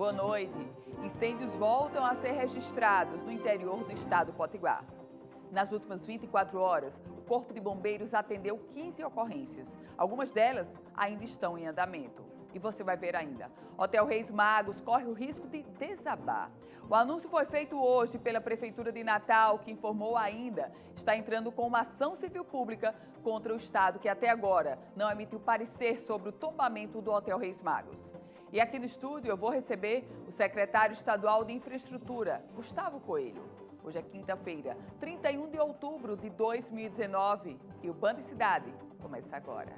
Boa noite. Incêndios voltam a ser registrados no interior do estado Potiguar. Nas últimas 24 horas, o Corpo de Bombeiros atendeu 15 ocorrências. Algumas delas ainda estão em andamento. E você vai ver ainda. Hotel Reis Magos corre o risco de desabar. O anúncio foi feito hoje pela Prefeitura de Natal, que informou ainda está entrando com uma ação civil pública contra o estado, que até agora não emitiu parecer sobre o tombamento do Hotel Reis Magos. E aqui no estúdio eu vou receber o secretário estadual de Infraestrutura, Gustavo Coelho. Hoje é quinta-feira, 31 de outubro de 2019 e o Band Cidade começa agora.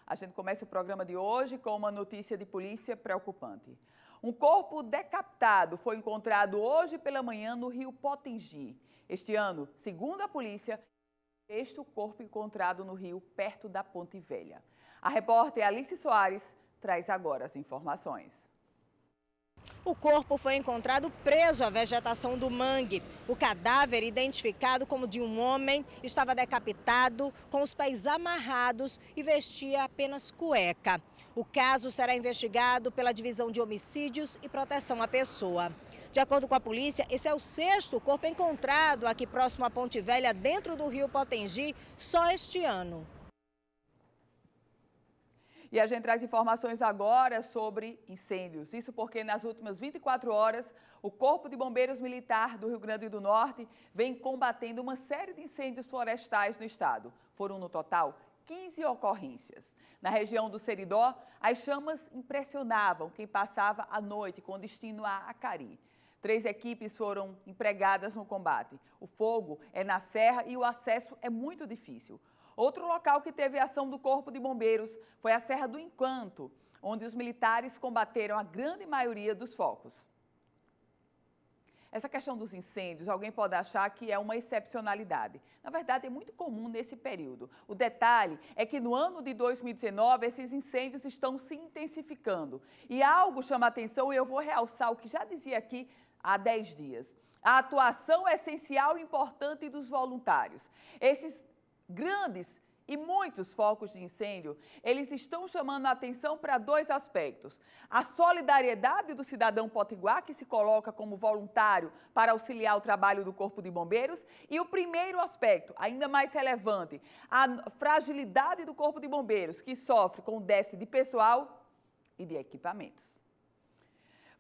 A gente começa o programa de hoje com uma notícia de polícia preocupante. Um corpo decapitado foi encontrado hoje pela manhã no rio Potengi. Este ano, segundo a polícia, este corpo encontrado no rio perto da Ponte Velha. A repórter Alice Soares traz agora as informações. O corpo foi encontrado preso à vegetação do mangue. O cadáver, identificado como de um homem, estava decapitado, com os pés amarrados e vestia apenas cueca. O caso será investigado pela Divisão de Homicídios e Proteção à Pessoa. De acordo com a polícia, esse é o sexto corpo encontrado aqui próximo à Ponte Velha, dentro do rio Potengi, só este ano. E a gente traz informações agora sobre incêndios. Isso porque nas últimas 24 horas, o Corpo de Bombeiros Militar do Rio Grande do Norte vem combatendo uma série de incêndios florestais no estado. Foram, no total, 15 ocorrências. Na região do Seridó, as chamas impressionavam quem passava a noite com destino a Acari. 3 equipes foram empregadas no combate. O fogo é na serra e o acesso é muito difícil. Outro local que teve ação do Corpo de Bombeiros foi a Serra do Encanto, onde os militares combateram a grande maioria dos focos. Essa questão dos incêndios, alguém pode achar que é uma excepcionalidade. Na verdade, é muito comum nesse período. O detalhe é que no ano de 2019, esses incêndios estão se intensificando. E algo chama a atenção, e eu vou realçar o que já dizia aqui há 10 dias. A atuação essencial e importante dos voluntários. Esses grandes e muitos focos de incêndio, eles estão chamando a atenção para 2 aspectos. A solidariedade do cidadão potiguar, que se coloca como voluntário para auxiliar o trabalho do Corpo de Bombeiros. E o primeiro aspecto, ainda mais relevante, a fragilidade do Corpo de Bombeiros, que sofre com o déficit de pessoal e de equipamentos.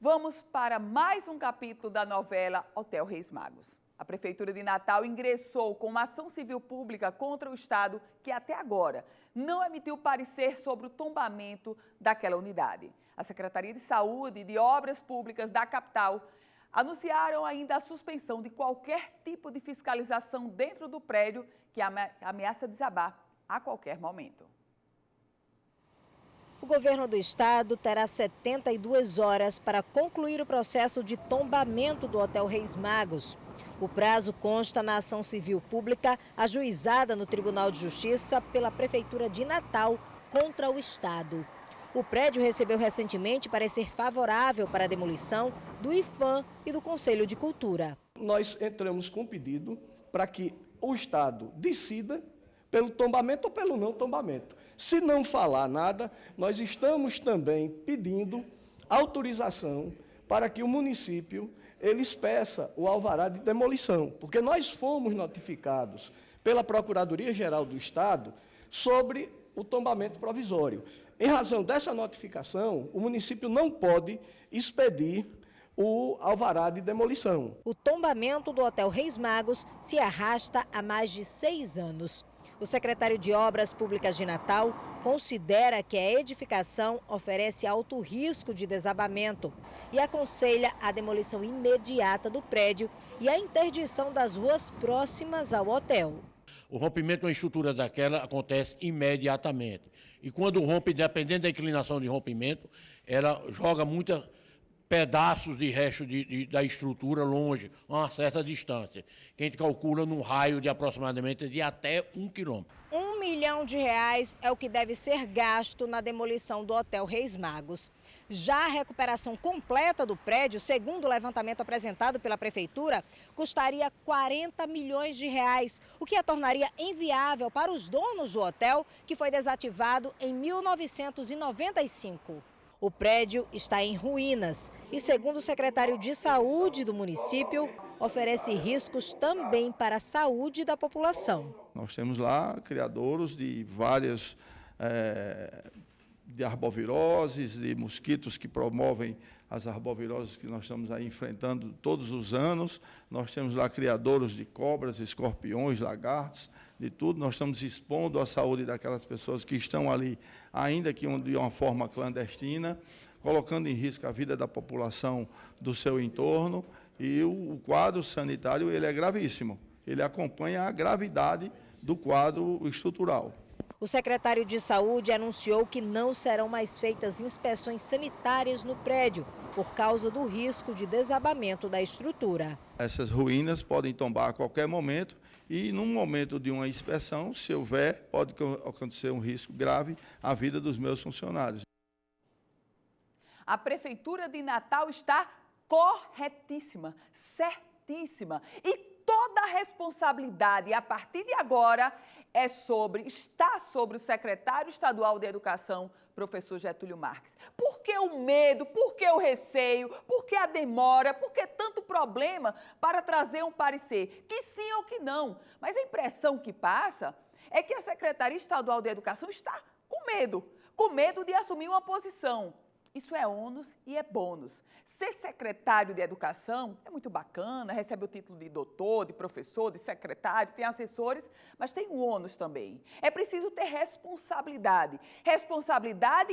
Vamos para mais um capítulo da novela Hotel Reis Magos. A Prefeitura de Natal ingressou com uma ação civil pública contra o estado que até agora não emitiu parecer sobre o tombamento daquela unidade. A Secretaria de Saúde e de Obras Públicas da capital anunciaram ainda a suspensão de qualquer tipo de fiscalização dentro do prédio que ameaça desabar a qualquer momento. O governo do estado terá 72 horas para concluir o processo de tombamento do Hotel Reis Magos. O prazo consta na ação civil pública ajuizada no Tribunal de Justiça pela Prefeitura de Natal contra o estado. O prédio recebeu recentemente parecer favorável para a demolição do IPHAN e do Conselho de Cultura. Nós entramos com um pedido para que o estado decida pelo tombamento ou pelo não tombamento. Se não falar nada, nós estamos também pedindo autorização para que o município eles peçam o alvará de demolição, porque nós fomos notificados pela Procuradoria-Geral do Estado sobre o tombamento provisório. Em razão dessa notificação, o município não pode expedir o alvará de demolição. O tombamento do Hotel Reis Magos se arrasta há mais de 6 anos. O secretário de Obras Públicas de Natal considera que a edificação oferece alto risco de desabamento e aconselha a demolição imediata do prédio e a interdição das ruas próximas ao hotel. O rompimento de uma estrutura daquela acontece imediatamente. E quando rompe, dependendo da inclinação de rompimento, ela joga muitos pedaços de resto da estrutura longe, a uma certa distância, que a gente calcula num raio de aproximadamente de até 1 quilômetro. R$ 1 milhão é o que deve ser gasto na demolição do Hotel Reis Magos. Já a recuperação completa do prédio, segundo o levantamento apresentado pela Prefeitura, custaria 40 milhões de reais, o que a tornaria inviável para os donos do hotel, que foi desativado em 1995. O prédio está em ruínas e, segundo o secretário de Saúde do município, oferece riscos também para a saúde da população. Nós temos lá criadouros de várias de arboviroses, de mosquitos que promovem as arboviroses que nós estamos aí enfrentando todos os anos. Nós temos lá criadouros de cobras, escorpiões, lagartos, de tudo. Nós estamos expondo a saúde daquelas pessoas que estão ali, ainda que de uma forma clandestina, colocando em risco a vida da população do seu entorno. E o quadro sanitário ele é gravíssimo. Ele acompanha a gravidade do quadro estrutural. O secretário de Saúde anunciou que não serão mais feitas inspeções sanitárias no prédio, por causa do risco de desabamento da estrutura. Essas ruínas podem tombar a qualquer momento e, num momento de uma inspeção, se houver, pode acontecer um risco grave à vida dos meus funcionários. A Prefeitura de Natal está corretíssima, certíssima. E toda a responsabilidade, a partir de agora, está sobre o secretário estadual de Educação, professor Getúlio Marques. Por que o medo, por que o receio, por que a demora, por que tanto problema para trazer um parecer? Que sim ou que não. Mas a impressão que passa é que a Secretaria Estadual de Educação está com medo de assumir uma posição. Isso é ônus e é bônus. Ser secretário de Educação é muito bacana, recebe o título de doutor, de professor, de secretário, tem assessores, mas tem o ônus também. É preciso ter responsabilidade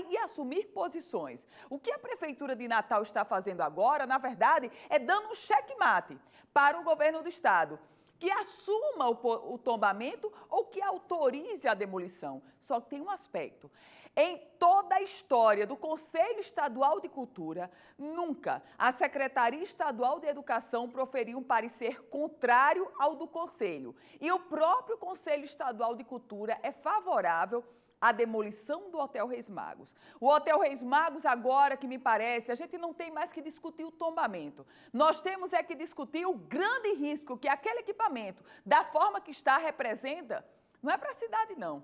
e assumir posições. O que a Prefeitura de Natal está fazendo agora, na verdade, é dando um checkmate para o governo do estado, que assuma o tombamento ou que autorize a demolição. Só que tem um aspecto. Em toda a história do Conselho Estadual de Cultura, nunca a Secretaria Estadual de Educação proferiu um parecer contrário ao do Conselho. E o próprio Conselho Estadual de Cultura é favorável à demolição do Hotel Reis Magos. O Hotel Reis Magos, agora que me parece, a gente não tem mais que discutir o tombamento. Nós temos é que discutir o grande risco que aquele equipamento, da forma que está, representa. Não é para a cidade, não.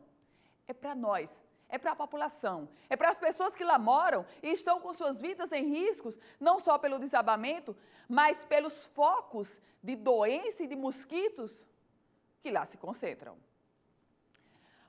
É para nós. É para a população, é para as pessoas que lá moram e estão com suas vidas em riscos, não só pelo desabamento, mas pelos focos de doença e de mosquitos que lá se concentram.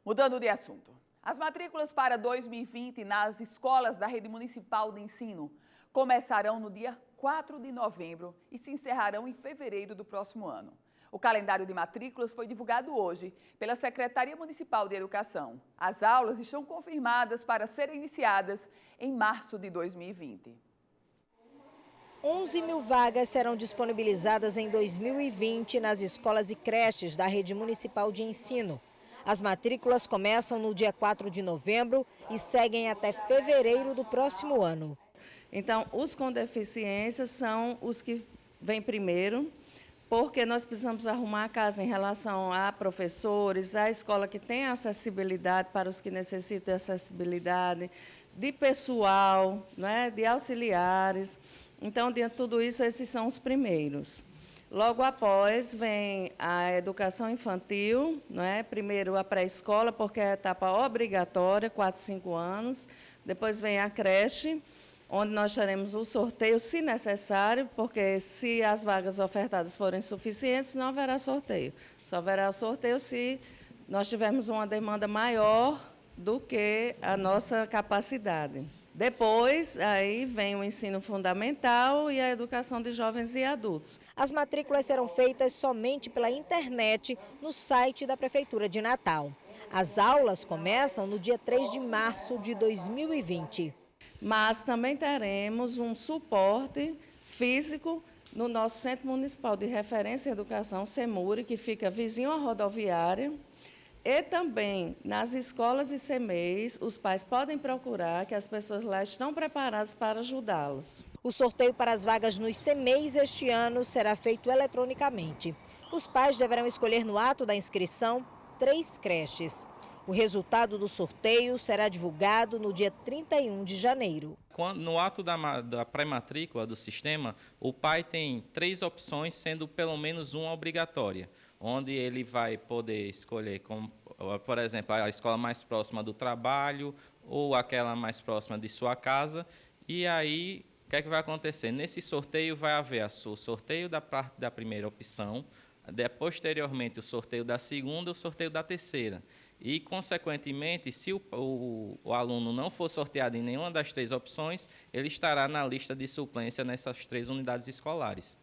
Mudando de assunto, as matrículas para 2020 nas escolas da Rede Municipal de Ensino começarão no dia 4 de novembro e se encerrarão em fevereiro do próximo ano. O calendário de matrículas foi divulgado hoje pela Secretaria Municipal de Educação. As aulas estão confirmadas para serem iniciadas em março de 2020. 11 mil vagas serão disponibilizadas em 2020 nas escolas e creches da Rede Municipal de Ensino. As matrículas começam no dia 4 de novembro e seguem até fevereiro do próximo ano. Então, os com deficiência são os que vêm primeiro, porque nós precisamos arrumar a casa em relação a professores, a escola que tem acessibilidade para os que necessitam de acessibilidade, de pessoal, né, de auxiliares. Então, dentro de tudo isso, esses são os primeiros. Logo após vem a educação infantil, né, primeiro a pré-escola, porque é a etapa obrigatória, 4, 5 anos. Depois vem a creche, onde nós teremos o sorteio, se necessário, porque se as vagas ofertadas forem suficientes, não haverá sorteio. Só haverá sorteio se nós tivermos uma demanda maior do que a nossa capacidade. Depois, aí vem o ensino fundamental e a educação de jovens e adultos. As matrículas serão feitas somente pela internet no site da Prefeitura de Natal. As aulas começam no dia 3 de março de 2020. Mas também teremos um suporte físico no nosso Centro Municipal de Referência em Educação, CEMURE, que fica vizinho à rodoviária. E também nas escolas e CMEIs, os pais podem procurar, que as pessoas lá estão preparadas para ajudá-los. O sorteio para as vagas nos CMEIs este ano será feito eletronicamente. Os pais deverão escolher no ato da inscrição 3 creches. O resultado do sorteio será divulgado no dia 31 de janeiro. No ato da pré-matrícula do sistema, o pai tem 3 opções, sendo pelo menos uma obrigatória, onde ele vai poder escolher, como, por exemplo, a escola mais próxima do trabalho ou aquela mais próxima de sua casa. E aí, o que é que vai acontecer? Nesse sorteio vai haver o sorteio da parte da primeira opção, posteriormente o sorteio da segunda e o sorteio da terceira. E, consequentemente, se o aluno não for sorteado em nenhuma das 3 opções, ele estará na lista de suplência nessas 3 unidades escolares.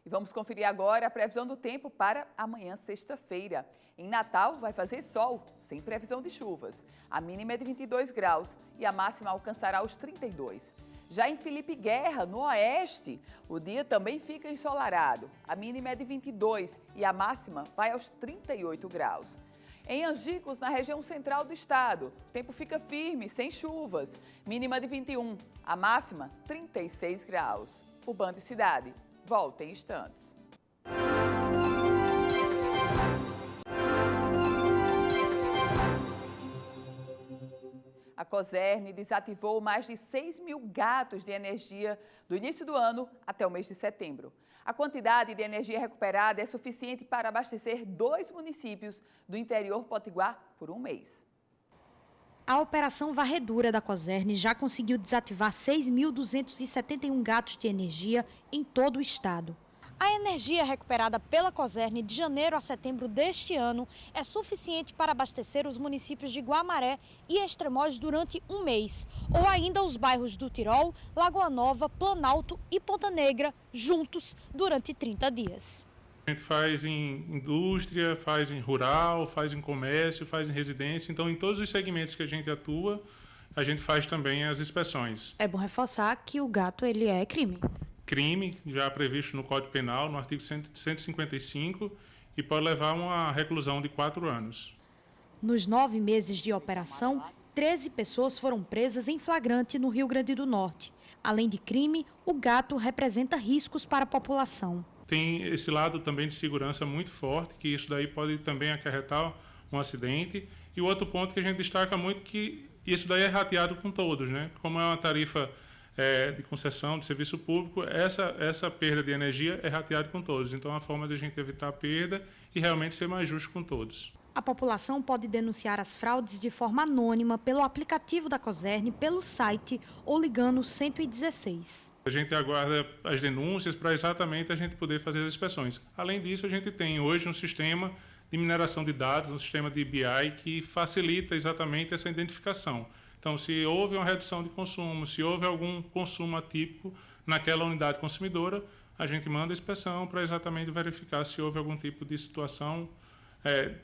E vamos conferir agora a previsão do tempo para amanhã, sexta-feira. Em Natal, vai fazer sol, sem previsão de chuvas. A mínima é de 22 graus e a máxima alcançará os 32. Já em Felipe Guerra, no oeste, o dia também fica ensolarado. A mínima é de 22 e a máxima vai aos 38 graus. Em Angicos, na região central do estado, o tempo fica firme, sem chuvas. Mínima de 21, a máxima 36 graus. O Band Cidade volta em instantes. A Cosern desativou mais de 6 mil gatos de energia do início do ano até o mês de setembro. A quantidade de energia recuperada é suficiente para abastecer 2 municípios do interior potiguar por um mês. A operação varredura da Cosern já conseguiu desativar 6.271 gatos de energia em todo o estado. A energia recuperada pela Cosern de janeiro a setembro deste ano é suficiente para abastecer os municípios de Guamaré e Extremóis durante um mês, ou ainda os bairros do Tirol, Lagoa Nova, Planalto e Ponta Negra, juntos durante 30 dias. A gente faz em indústria, faz em rural, faz em comércio, faz em residência. Então, em todos os segmentos que a gente atua, a gente faz também as inspeções. É bom reforçar que o gato ele é crime. Crime, já previsto no Código Penal, no artigo 155, e pode levar a uma reclusão de 4 anos. Nos 9 meses de operação, 13 pessoas foram presas em flagrante no Rio Grande do Norte. Além de crime, o gato representa riscos para a população. Tem esse lado também de segurança muito forte, que isso daí pode também acarretar um acidente. E o outro ponto que a gente destaca muito que isso daí é rateado com todos, né? Como é uma tarifa de concessão de serviço público, essa perda de energia é rateada com todos. Então, é uma forma de a gente evitar a perda e realmente ser mais justo com todos. A população pode denunciar as fraudes de forma anônima pelo aplicativo da Cosern, pelo site ou ligando 116. A gente aguarda as denúncias para exatamente a gente poder fazer as inspeções. Além disso, a gente tem hoje um sistema de mineração de dados, um sistema de BI que facilita exatamente essa identificação. Então, se houve uma redução de consumo, se houve algum consumo atípico naquela unidade consumidora, a gente manda a inspeção para exatamente verificar se houve algum tipo de situação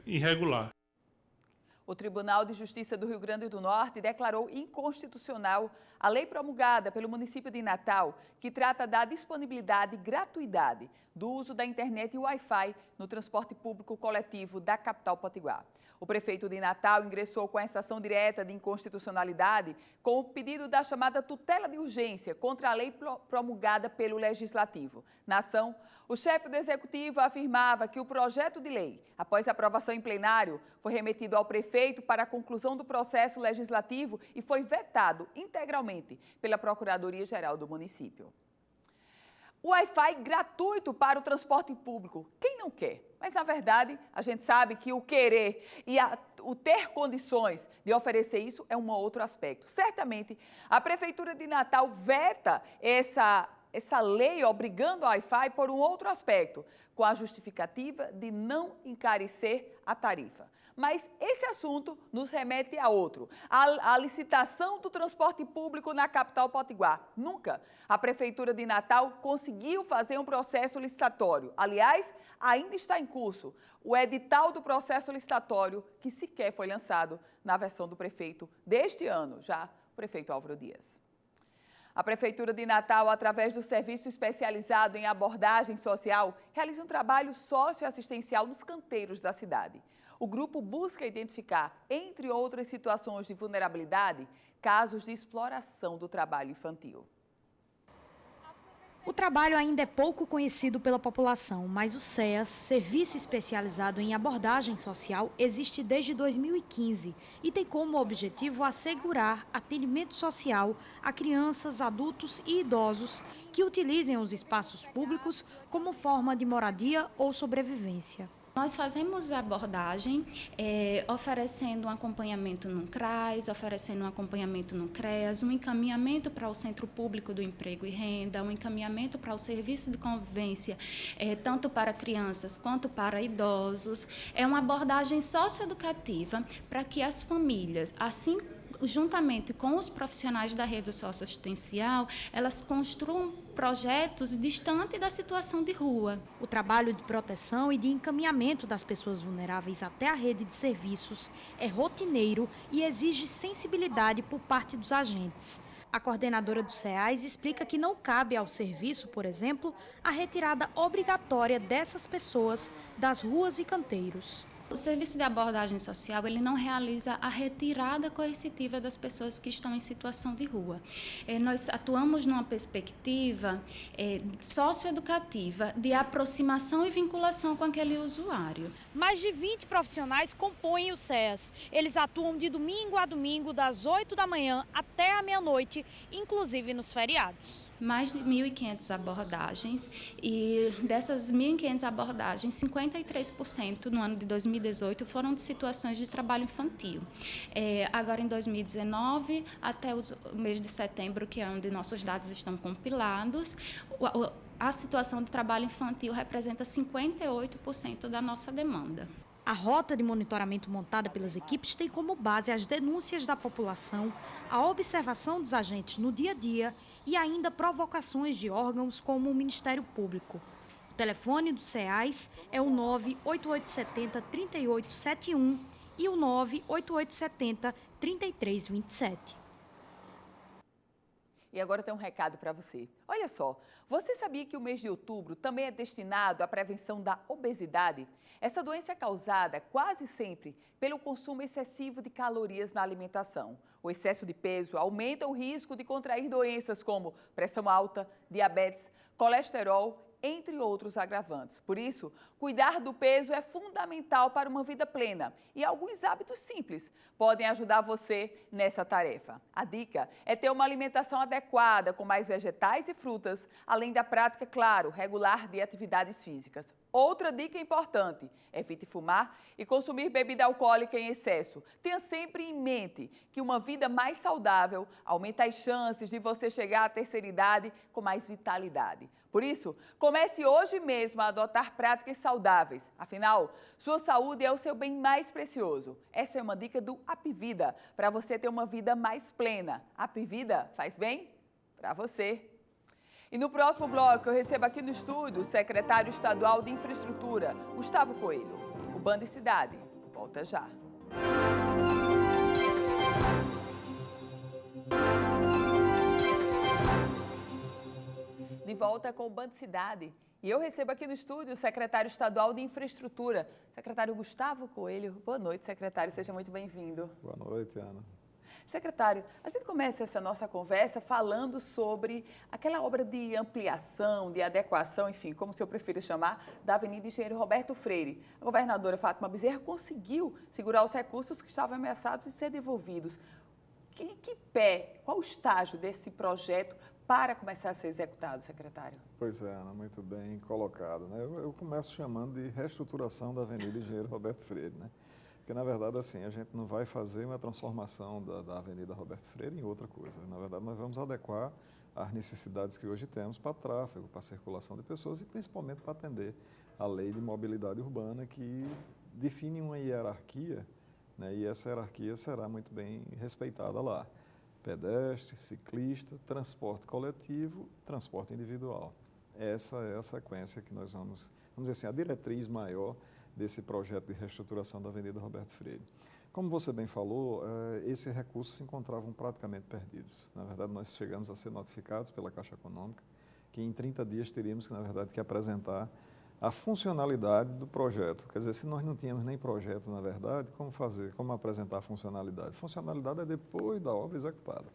irregular. O Tribunal de Justiça do Rio Grande do Norte declarou inconstitucional a lei promulgada pelo município de Natal, que trata da disponibilidade e gratuidade do uso da internet e Wi-Fi no transporte público coletivo da capital potiguar. O prefeito de Natal ingressou com essa ação direta de inconstitucionalidade com o pedido da chamada tutela de urgência contra a lei promulgada pelo Legislativo. Na ação, o chefe do Executivo afirmava que o projeto de lei, após aprovação em plenário, foi remetido ao prefeito para a conclusão do processo legislativo e foi vetado integralmente pela Procuradoria-Geral do município. O Wi-Fi gratuito para o transporte público. Quem não quer? Mas, na verdade, a gente sabe que o querer e o ter condições de oferecer isso é um outro aspecto. Certamente, a Prefeitura de Natal veta essa lei obrigando o Wi-Fi por um outro aspecto, com a justificativa de não encarecer a tarifa. Mas esse assunto nos remete a outro, a licitação do transporte público na capital potiguar. Nunca a Prefeitura de Natal conseguiu fazer um processo licitatório. Aliás, ainda está em curso o edital do processo licitatório, que sequer foi lançado na versão do prefeito deste ano, já o prefeito Álvaro Dias. A Prefeitura de Natal, através do Serviço Especializado em Abordagem Social, realiza um trabalho socioassistencial nos canteiros da cidade. O grupo busca identificar, entre outras situações de vulnerabilidade, casos de exploração do trabalho infantil. O trabalho ainda é pouco conhecido pela população, mas o SEAS, Serviço Especializado em Abordagem Social, existe desde 2015 e tem como objetivo assegurar atendimento social a crianças, adultos e idosos que utilizem os espaços públicos como forma de moradia ou sobrevivência. Nós fazemos a abordagem oferecendo um acompanhamento no CRAS, oferecendo um acompanhamento no CREAS, um encaminhamento para o Centro Público do Emprego e Renda, um encaminhamento para o Serviço de Convivência, tanto para crianças quanto para idosos. É uma abordagem socioeducativa para que as famílias, assim juntamente com os profissionais da rede socioassistencial, elas construam projetos distantes da situação de rua. O trabalho de proteção e de encaminhamento das pessoas vulneráveis até a rede de serviços é rotineiro e exige sensibilidade por parte dos agentes. A coordenadora do SEAS explica que não cabe ao serviço, por exemplo, a retirada obrigatória dessas pessoas das ruas e canteiros. O serviço de abordagem social, ele não realiza a retirada coercitiva das pessoas que estão em situação de rua. Nós atuamos numa perspectiva socioeducativa de aproximação e vinculação com aquele usuário. Mais de 20 profissionais compõem o SEAS. Eles atuam de domingo a domingo, das 8 da manhã até a meia-noite, inclusive nos feriados. Mais de 1.500 abordagens e dessas 1.500 abordagens, 53% no ano de 2018 foram de situações de trabalho infantil. Agora, em 2019, até o mês de setembro, que é onde nossos dados estão compilados, a situação de trabalho infantil representa 58% da nossa demanda. A rota de monitoramento montada pelas equipes tem como base as denúncias da população, a observação dos agentes no dia a dia e ainda provocações de órgãos como o Ministério Público. O telefone do SEAS é o 98870-3871 e o 98870-3327. E agora tem um recado para você. Olha só, você sabia que o mês de outubro também é destinado à prevenção da obesidade? Essa doença é causada quase sempre pelo consumo excessivo de calorias na alimentação. O excesso de peso aumenta o risco de contrair doenças como pressão alta, diabetes, colesterol, entre outros agravantes. Por isso, cuidar do peso é fundamental para uma vida plena e alguns hábitos simples podem ajudar você nessa tarefa. A dica é ter uma alimentação adequada, com mais vegetais e frutas, além da prática, claro, regular de atividades físicas. Outra dica importante: evite fumar e consumir bebida alcoólica em excesso. Tenha sempre em mente que uma vida mais saudável aumenta as chances de você chegar à terceira idade com mais vitalidade. Por isso, comece hoje mesmo a adotar práticas saudáveis. Afinal, sua saúde é o seu bem mais precioso. Essa é uma dica do Apivida, para você ter uma vida mais plena. Apivida faz bem para você. E no próximo bloco, eu recebo aqui no estúdio o secretário estadual de Infraestrutura, Gustavo Coelho. O Band Cidade volta já. De volta com o Band Cidade. E eu recebo aqui no estúdio o secretário estadual de Infraestrutura, secretário Gustavo Coelho. Boa noite, secretário, seja muito bem-vindo. Boa noite, Ana. Secretário, a gente começa essa nossa conversa falando sobre aquela obra de ampliação, de adequação, enfim, como o senhor prefere chamar, da Avenida Engenheiro Roberto Freire. A governadora Fátima Bezerra conseguiu segurar os recursos que estavam ameaçados de ser devolvidos. Qual o estágio desse projeto para começar a ser executado, secretário? Pois é, Ana, muito bem colocado, né? Eu começo chamando de reestruturação da Avenida Engenheiro Roberto Freire, né? Porque, na verdade, assim, a gente não vai fazer uma transformação da Avenida Roberto Freire em outra coisa. Na verdade, nós vamos adequar às necessidades que hoje temos para tráfego, para circulação de pessoas e principalmente para atender a lei de mobilidade urbana, que define uma hierarquia, né? E essa hierarquia será muito bem respeitada lá. Pedestre, ciclista, transporte coletivo, transporte individual. Essa é a sequência que nós vamos dizer assim, a diretriz maior desse projeto de reestruturação da Avenida Roberto Freire. Como você bem falou, esses recursos se encontravam praticamente perdidos. Na verdade, nós chegamos a ser notificados pela Caixa Econômica que em 30 dias teríamos, na verdade, que apresentar a funcionalidade do projeto. Quer dizer, se nós não tínhamos nem projeto, na verdade, como apresentar a funcionalidade? Funcionalidade é depois da obra executada.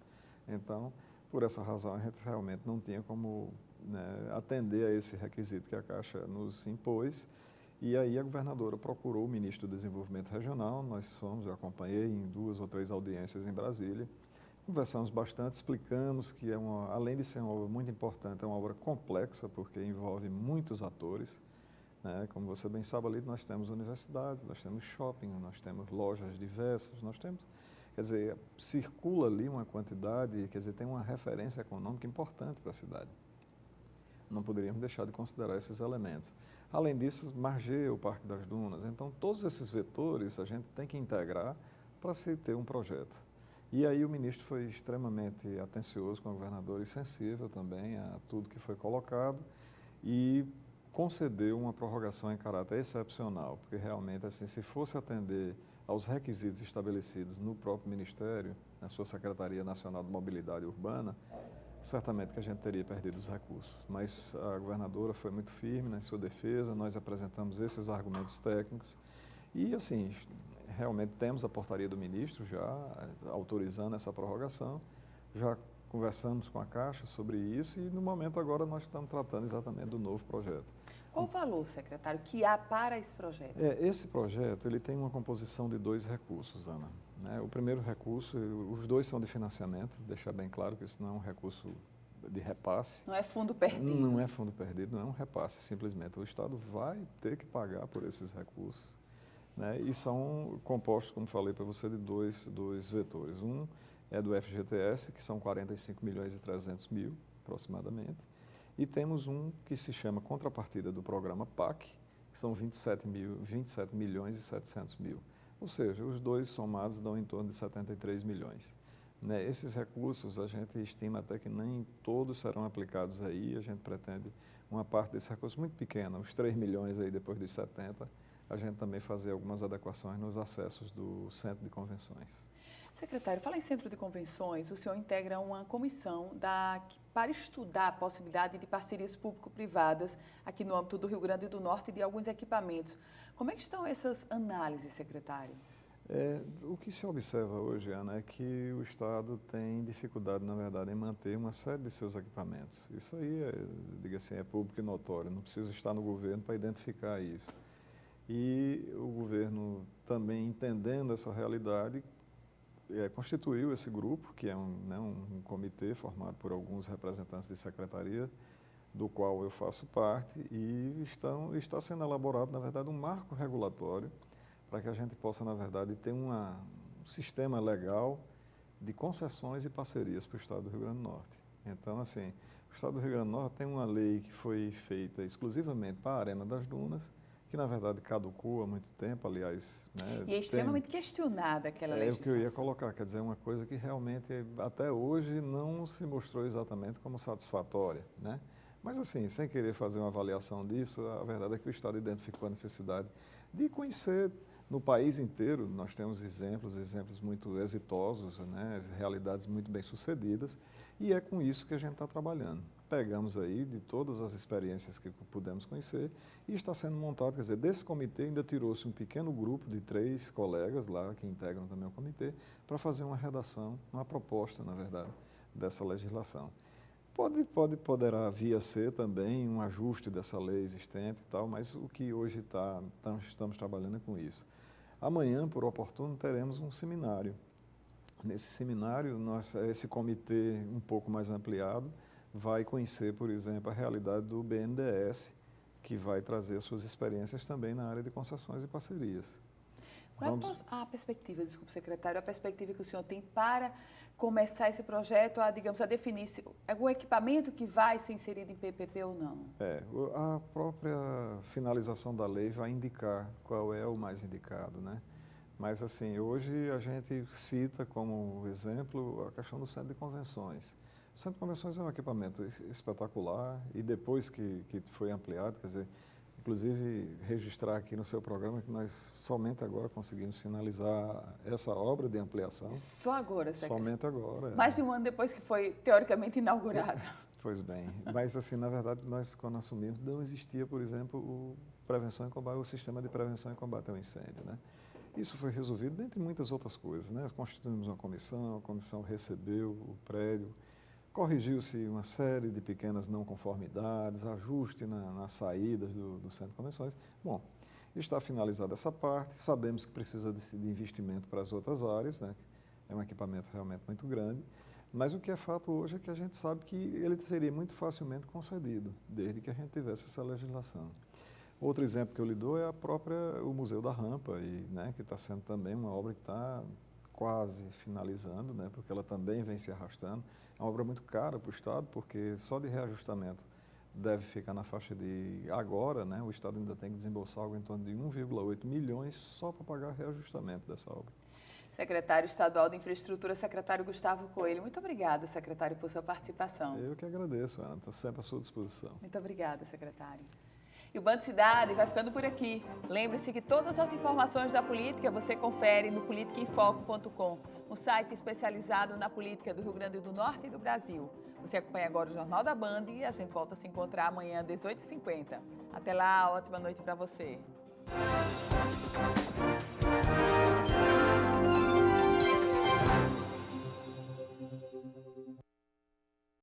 Então, por essa razão, a gente realmente não tinha como né, atender a esse requisito que a Caixa nos impôs. E aí a governadora procurou o ministro do Desenvolvimento Regional, eu acompanhei em 2 ou 3 audiências em Brasília, conversamos bastante, explicamos que além de ser uma obra muito importante, é uma obra complexa, porque envolve muitos atores, né? Como você bem sabe, ali nós temos universidades, nós temos shopping, nós temos lojas diversas, nós temos, quer dizer, circula ali uma quantidade, quer dizer, tem uma referência econômica importante para a cidade. Não poderíamos deixar de considerar esses elementos. Além disso, margeia o Parque das Dunas. Então, todos esses vetores a gente tem que integrar para se ter um projeto. E aí o ministro foi extremamente atencioso com a governadora e sensível também a tudo que foi colocado e concedeu uma prorrogação em caráter excepcional, porque realmente, assim, se fosse atender aos requisitos estabelecidos no próprio Ministério, na sua Secretaria Nacional de Mobilidade Urbana, certamente que a gente teria perdido os recursos. Mas a governadora foi muito firme na sua defesa, nós apresentamos esses argumentos técnicos e, assim, realmente temos a portaria do ministro já autorizando essa prorrogação, já conversamos com a Caixa sobre isso e, no momento agora, nós estamos tratando exatamente do novo projeto. Qual o valor, secretário, que há para esse projeto? Esse projeto ele tem uma composição de 2 recursos, Ana. O primeiro recurso, os 2 são de financiamento, deixar bem claro que isso não é um recurso de repasse. Não é fundo perdido. Não é fundo perdido, não é um repasse, simplesmente. O Estado vai ter que pagar por esses recursos, né? E são compostos, como falei para você, de dois vetores. Um é do FGTS, que são 45 milhões e 300 mil, aproximadamente. E temos um que se chama contrapartida do programa PAC, que são 27 milhões e 700 mil. Ou seja, os 2 somados dão em torno de 73 milhões. Né? Esses recursos, a gente estima até que nem todos serão aplicados aí, a gente pretende uma parte desse recurso muito pequena, os 3 milhões aí depois dos 70, a gente também fazer algumas adequações nos acessos do Centro de Convenções. Secretário, fala em Centro de Convenções, o senhor integra uma comissão para estudar a possibilidade de parcerias público-privadas aqui no âmbito do Rio Grande do Norte e de alguns equipamentos. Como é que estão essas análises, secretário? O que se observa hoje, Ana, é que o Estado tem dificuldade, na verdade, em manter uma série de seus equipamentos. Isso aí, diga assim, é público e notório, não precisa estar no governo para identificar isso. E o governo também, entendendo essa realidade, constituiu esse grupo, que é um comitê formado por alguns representantes de secretaria, do qual eu faço parte, e está sendo elaborado, na verdade, um marco regulatório para que a gente possa, na verdade, ter um sistema legal de concessões e parcerias para o Estado do Rio Grande do Norte. Então, assim, o Estado do Rio Grande do Norte tem uma lei que foi feita exclusivamente para a Arena das Dunas, que, na verdade, caducou há muito tempo, aliás. Né, e é extremamente questionada aquela legislação. É o que eu ia colocar, quer dizer, uma coisa que realmente, até hoje, não se mostrou exatamente como satisfatória, né? Mas, assim, sem querer fazer uma avaliação disso, a verdade é que o Estado identificou a necessidade de conhecer no país inteiro. Nós temos exemplos muito exitosos, né, realidades muito bem-sucedidas, e é com isso que a gente está trabalhando. Pegamos aí de todas as experiências que pudemos conhecer e está sendo montado, quer dizer, desse comitê ainda tirou-se um pequeno grupo de 3 colegas lá, que integram também o comitê, para fazer uma redação, uma proposta, na verdade, dessa legislação. Poderá vir a ser também um ajuste dessa lei existente e tal, mas o que hoje estamos trabalhando é com isso. Amanhã, por oportuno, teremos um seminário. Nesse seminário, esse comitê um pouco mais ampliado vai conhecer, por exemplo, a realidade do BNDES, que vai trazer suas experiências também na área de concessões e parcerias. Qual é a perspectiva, desculpe, secretário, a perspectiva que o senhor tem para começar esse projeto a definir algum equipamento que vai ser inserido em PPP ou não? A própria finalização da lei vai indicar qual é o mais indicado, né? Mas, assim, hoje a gente cita como exemplo a questão do Centro de Convenções. O Centro de Convenções é um equipamento espetacular e depois que foi ampliado, quer dizer, inclusive registrar aqui no seu programa que nós somente agora conseguimos finalizar essa obra de ampliação. Só agora, secretário? Somente agora. Mais de um ano depois que foi teoricamente inaugurada. Pois bem, mas assim, na verdade, nós quando assumimos, não existia, por exemplo, o sistema de prevenção e combate ao incêndio, né? Isso foi resolvido, dentre muitas outras coisas, né? Constituímos uma comissão, a comissão recebeu o prédio, Corrigiu-se uma série de pequenas não conformidades, ajuste nas saídas do Centro de Convenções. Bom, está finalizada essa parte, sabemos que precisa de investimento para as outras áreas, né? É um equipamento realmente muito grande, mas o que é fato hoje é que a gente sabe que ele seria muito facilmente concedido, desde que a gente tivesse essa legislação. Outro exemplo que eu lhe dou é o Museu da Rampa, né, que está sendo também uma obra que está quase finalizando, né, porque ela também vem se arrastando. É uma obra muito cara para o Estado, porque só de reajustamento deve ficar na faixa de agora, né, o Estado ainda tem que desembolsar algo em torno de 1,8 milhões só para pagar o reajustamento dessa obra. Secretário Estadual de Infraestrutura, secretário Gustavo Coelho. Muito obrigada, secretário, por sua participação. Eu que agradeço, Ana. Estou sempre à sua disposição. Muito obrigada, secretário. E o Band Cidade vai ficando por aqui. Lembre-se que todas as informações da política você confere no politicaemfoco.com, um site especializado na política do Rio Grande do Norte e do Brasil. Você acompanha agora o Jornal da Band e a gente volta a se encontrar amanhã às 18h50. Até lá, ótima noite para você.